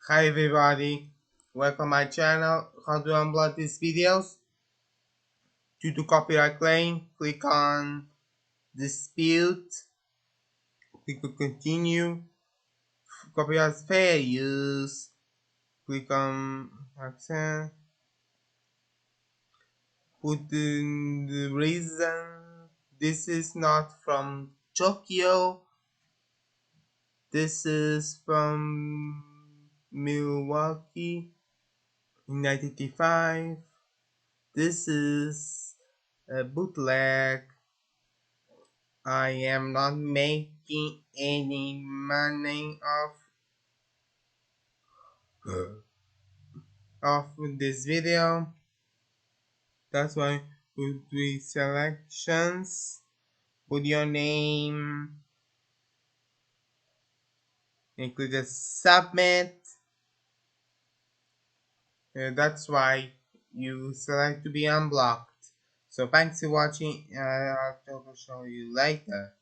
Hi everybody, welcome my channel. How to unblock these videos? Due to copyright claim, click on dispute, click on continue, copyright fair use, click on accent, put in the reason. This is not from Tokyo, this is from Milwaukee in 1985. This is a bootleg. I am not making any money off this video. That's why put three selections. Put your name and click the submit. That's why you select to be unblocked. So thanks for watching. I'll show you later.